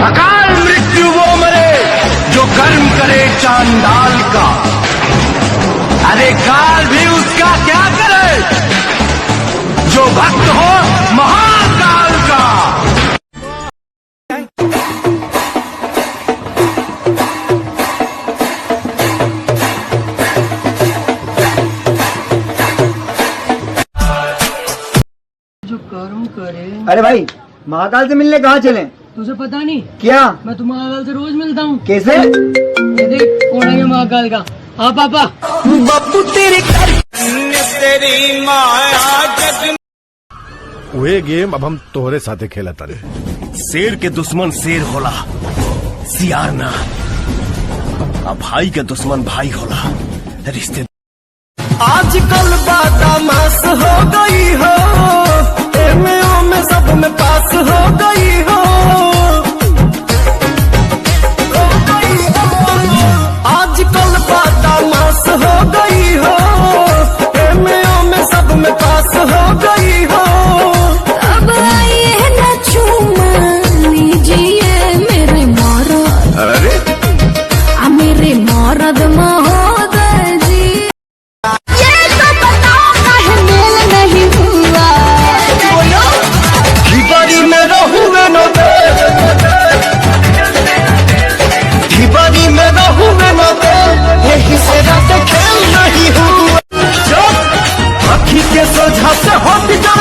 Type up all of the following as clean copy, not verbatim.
अकाल मृत्यु वो मरे जो कर्म करे चांडाल का। अरे काल भी उसका क्या करे जो भक्त हो महाकाल का। जो कर्म करे। अरे भाई महाकाल से मिलने कहाँ चले? तुझे पता नहीं क्या? मैं तो महाकाल से रोज मिलता हूँ। कैसे? ये देख कौन है ये महाकाल का। हाँ पापा। बापू तेरे तेरी माया जग वे गेम अब हम तोहरे साथे खेला तारे। शेर के दुश्मन शेर होला, सियार ना। अब भाई के दुश्मन भाई होला, रिश्ते। आजकल बदमाश हो गई हो, एमओ में सब में पास हो गई हो। आजकल बदमाश हो गई हो, एमओ में सब में पास हो गई हो। अब आइए न चूमा लीजिए मेरे मरद। अरे मेरे मरद महोदय जी, ये तो बताओ काहे मेल नहीं हुआ। बोलो ढिबारी में रहूँगा न दे, ढिबारी में रहूँगा न दे, यही से रात खेल नहीं हुआ। अखी के सोझा से हट जा।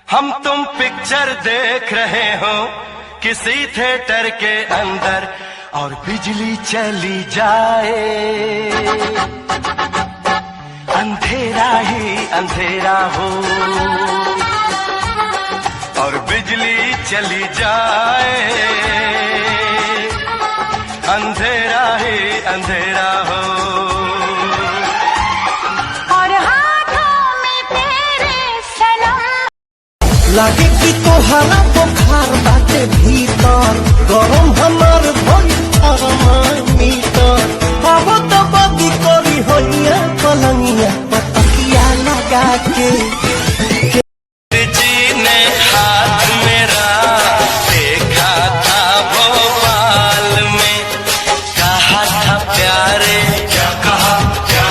हम तुम पिक्चर देख रहे हो किसी थिएटर के अंदर और बिजली चली जाए, अंधेरा ही अंधेरा हो और बिजली चली जाए, अंधेरा ही अंधेरा हो। और हाथों में तेरे सनम। लागे कि तोहरा बुखार बाटे भीतर, गरम हमार मीटर। अब तो बदी करी होइया पलंगिया पतकिया लगा के। जी ने हाथ मेरा देखा था भोपाल में, कहा था प्यारे, क्या कहा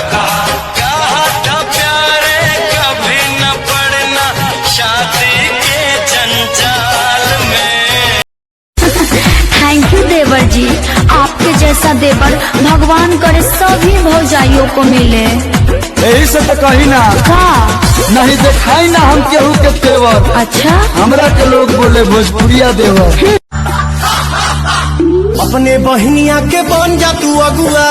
कहा था प्यारे, कभी न पड़ना शादी के जंजाल में। थैंक यू देवर जी, आपके जैसा देवर भगवान करे सभी भौजाइयों को मिले। यही से तो कही ना, का नहीं दिखाई ना हम केहू के तेवर। अच्छा हमरा के लोग बोले भोजपुरिया देवर। अपने बहनिया के बन जा तू अगुआ,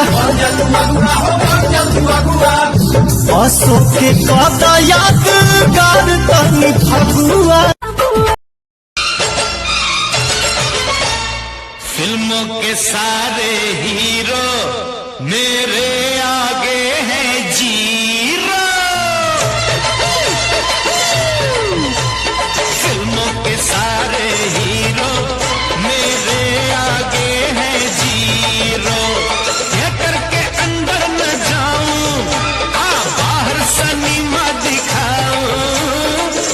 अशोक के कदा यादगार तनी फगुआ। फिल्मों के सारे हीरो मेरे आगे हैं जीरो, फिल्मों के सारे हीरो मेरे आगे हैं जीरो। ये करके अंदर न जाऊं, बाहर सनीमा दिखाऊं,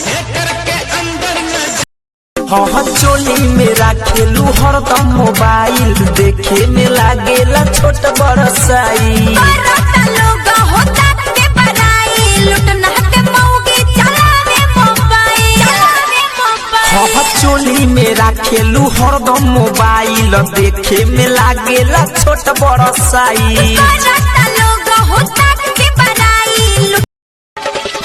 ये करके अंदर न। हाँ चोली मेरा खेलू हरदम मोबाइल, देखे में लागेला छोट बड़ साई। हाँ चोली मेरा खेलू हरदम मोबाइल, देखे में लागेला छोट बड़ साई।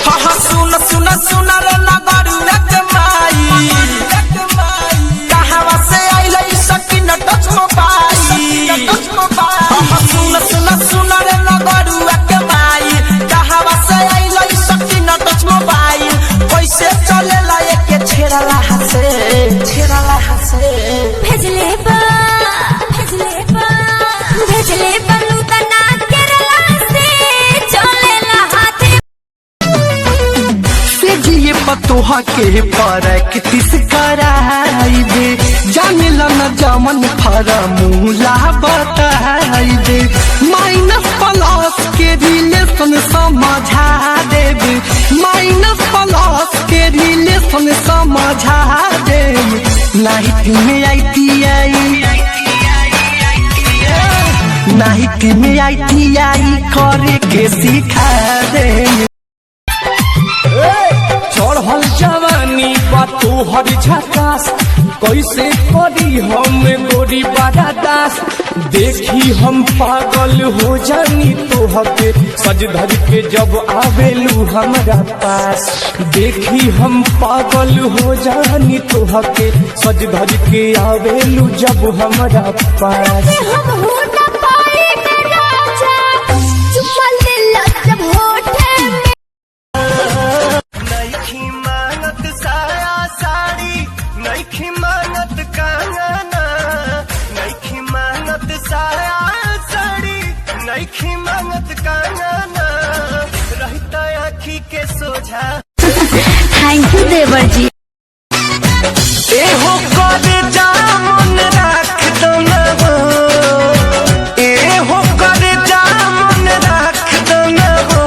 हाँ सुन सुन सुन रे नगरुआ के माई, कहावा से आइल सकिन टच मोबाइल। हाँ सुन सुन सुन रे नगरुआ के माई, कहावा से आइल सकिन टच मोबाइल। कैसे चलेला एक छेड़ला हसे, छेड़ला हसे। भेजले बा के प्रैक्टिस कराइबे जानिल न जमन फॉर्मूला बताइबे माइनस प्लस के रिलेशन समझा देबे माइनस प्लस के रिलेशन समझा देबे नाइट में ITI करे के सिखा देबे चढ़ल जवानी बा तोहर झकास कैसे करी हम गोरी बड़ा दास देखी हम पागल हो जानी तोहके सज धज के जब आवेलू हमरा पास देखी हम पागल हो जानी तोहके सज धज के आवेलू जब हमरा पास थैंक यू देवर जी। एहो करे जामुन राख दो ना हो एहो करे जामुन राख दो ना हो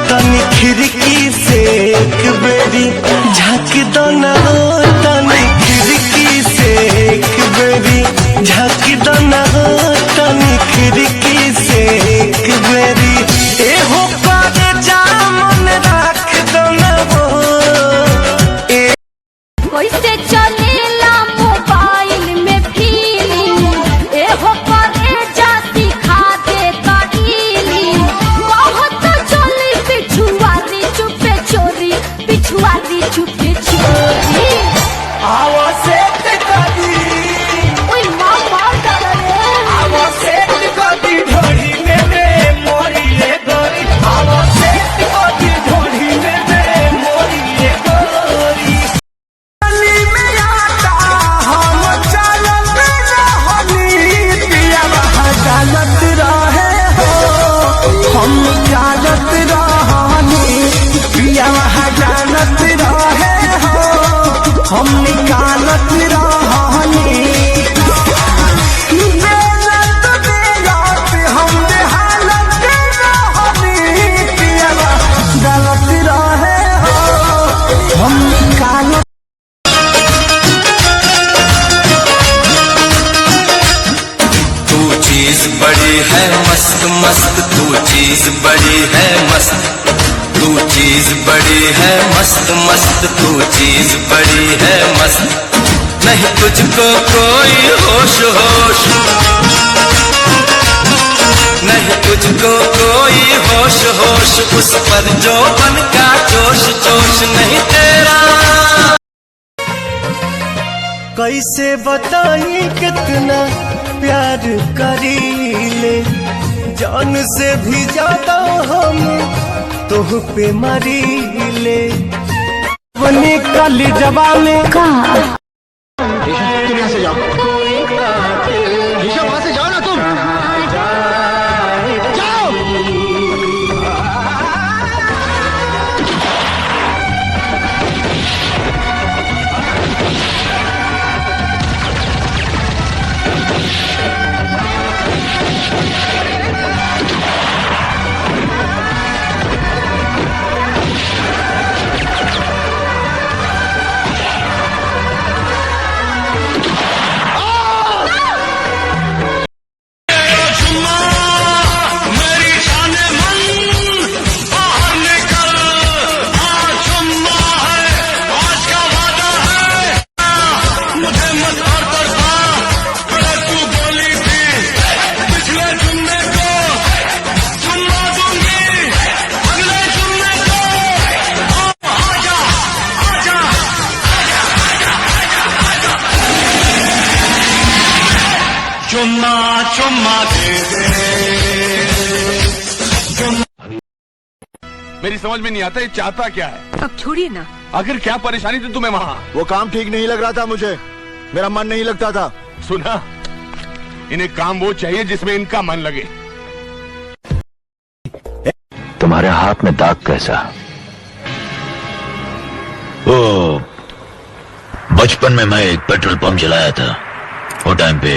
तनी खिड़की से एक बेरी झाँक दो ना हो तनी खिड़की से एक बेरी झाँक दो ना हो तनी खिड़की से एक बेरी एहो करे जामुन राख दो ना हो कैसे चलेला मोबाइल में फीलिंग एहो करे जा सिखा दे कहीली बहुत चली पिछुआरी चुपे चोरी पिछुआरी चुपे चोरी आवश्यक कदी ओए मामा करे आवश्यक कदी ढोली में मोरी ले गोरी आवश्यक कदी ढोली में मोरी ले गोरी गली में आता हम चलत रहनी पिया वहाँ चलत रहे हो हम चलत रहनी पिया वहाँ चलत रहे हो हम निकालत रहनी बेलत बेलत हम बेहालत रहनी पिया गलत रहे हो हम निकालत तू चीज बड़ी है मस्त मस्त तू चीज बड़ी है मस्त तू चीज बड़ी है मस्त मस्त तू चीज बड़ी है मस्त नहीं तुझको कोई होश होश नहीं तुझको कोई होश होश उस पर जो बन का जोश जोश नहीं तेरा कैसे बताई कितना प्यार करीले जान से भी ज्यादा हम तोह पे मरीले बनी काली जवानी का तुम यहाँ से जाओ ऋषभ वहाँ से जाओ ना तुम जाओ चुम्मा चुम्मा दे दे मेरी समझ में नहीं आता ये चाहता क्या है। अब छोड़िए ना। आखिर क्या परेशानी थी तुम्हें वहाँ? वो काम ठीक नहीं लग रहा था मुझे, मेरा मन नहीं लगता था। सुना, इन्हें काम वो चाहिए जिसमें इनका मन लगे। तुम्हारे हाथ में दाग कैसा? ओ, बचपन में मैं एक पेट्रोल पंप जलाया था, वो टाइम पे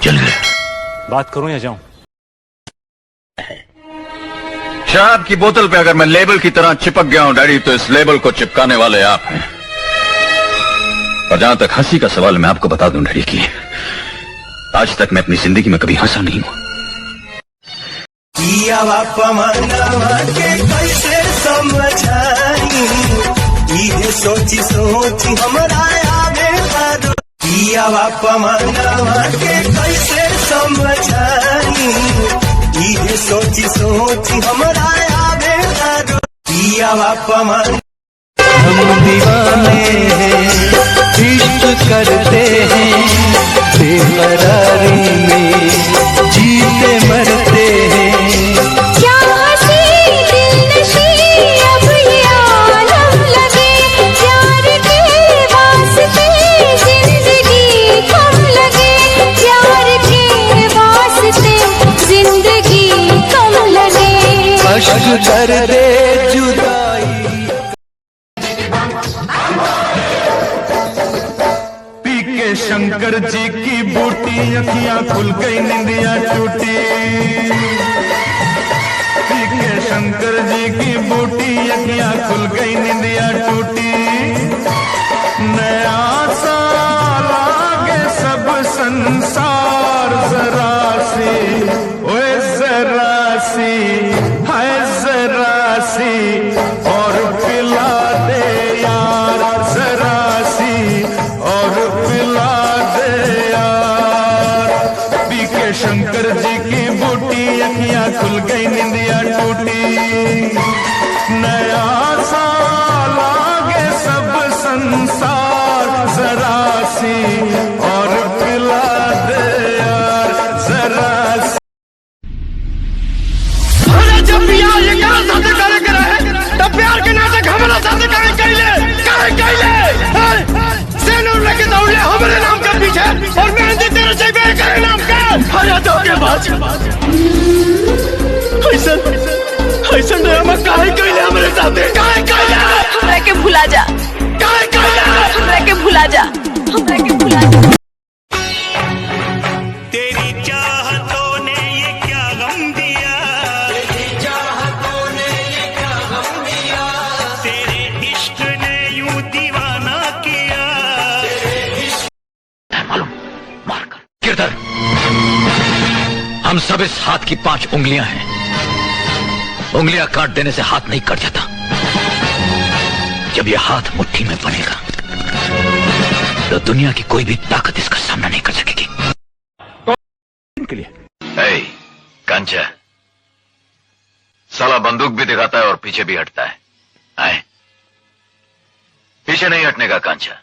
जल गया। बात करूं या जाऊं? शराब की बोतल पे अगर मैं लेबल की तरह चिपक गया हूं डैडी, तो इस लेबल को चिपकाने वाले आप हैं। और जहां तक हंसी का सवाल, मैं आपको बता दूं डैडी की आज तक मैं अपनी जिंदगी में कभी हंसा नहीं हूं। के कैसे समझाई, ये सोची सोची हमरा आवे पिया बापा मनवा के कैसे समझाई, ये सोची सोची हमरा आवे पिया बापा मन। हम दीवाने हैं, इश्क करते हैं, बेकरारी में जीते मरते हैं। क्या हंसी दिलनशी अब ये आलम लगे, प्यार के वास्ते जिंदगी कम लगे, प्यार के वास्ते जिंदगी कम लगे। अश्क कर दे जुदाई, पी के शंकर जी की बूटी, अखियां खुल गई निंदिया टूटी। पी के शंकर जी की बूटी, अखियां खुल गई निंदिया टूटी। नया साल आगे सब संसार जरा सी, ओए जरा सी, हाय जरा सी, और पिला दे यार जरा सी, और पिला दे यार। पी के शंकर जी की बूटी, अखियां खुल गई निंदिया टूटी। नया साल आगे सब संसार जरा सी, और पिला दे यार जरा सी। जब प्यार ये करा साथे करे करे, तब प्यार के नाटक हमारा साथे करे कैले सेनूर लेके दौड़े हमारे नाम के पीछे, और मेहंदी तेरे से बेर करे नाम का। हरा दो के बाद ऐसा ड्रामा काहे कैले हमारे साथे, काहे कैले? हमरा के भुला जा, काहे कैले? हमरा के भुला जा, हमरा के भुला जा। तेरी चाहतों ने ये क्या गम दिया, तेरी चाहतों ने ये क्या गम दिया, तेरे इश्क ने यूं दीवाना किया, तेरे इश्क। मालूम मार कर किरदार, हम सब इस हाथ की 5 उंगलियां हैं। उंगलियां काट देने से हाथ नहीं कट जाता। जब यह हाथ मुट्ठी में बनेगा, तो दुनिया की कोई भी ताकत इसका सामना नहीं कर सकेगी। ए, कंचा, साला बंदूक भी दिखाता है और पीछे भी हटता है। आए, पीछे नहीं हटने का कांचा।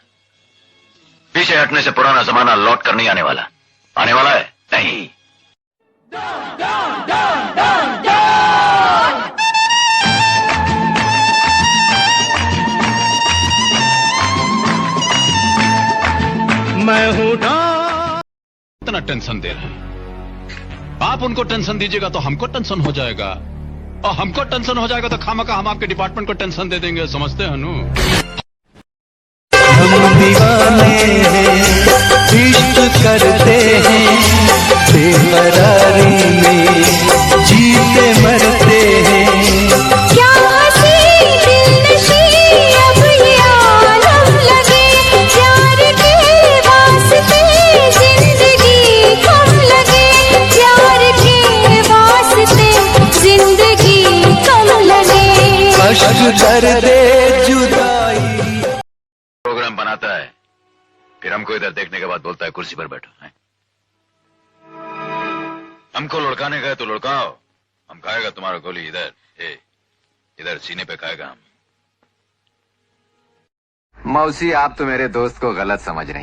पीछे हटने से पुराना जमाना लौट कर नहीं आने वाला। आने वाला है नहीं। मैं हूँ इतना टेंशन दे रहे हैं आप, उनको टेंशन दीजिएगा तो हमको टेंशन हो जाएगा, और हमको टेंशन हो जाएगा तो खामखा हम आपके डिपार्टमेंट को टेंशन दे देंगे। समझते हैं नु? हम दीवाने हैं, इश्क करते हैं, बेकरारी में जीते मरते हैं। क्या हंसी दिलनशी अब ये आलम लगे, प्यार के वास्ते जिंदगी कम लगे, प्यार के वास्ते जिंदगी कम लगे। अश्क कर दे जुदाई। प्रोग्राम बनाता है, फिर हमको इधर देखने के बाद बोलता है कुर्सी पर बैठो। है? हमको लुढ़काने गए तो लुढ़काओ, हम खाएगा तुम्हारा गोली इधर, इधर सीने पे खाएगा हम। मौसी, आप तो मेरे दोस्त को गलत समझ रही।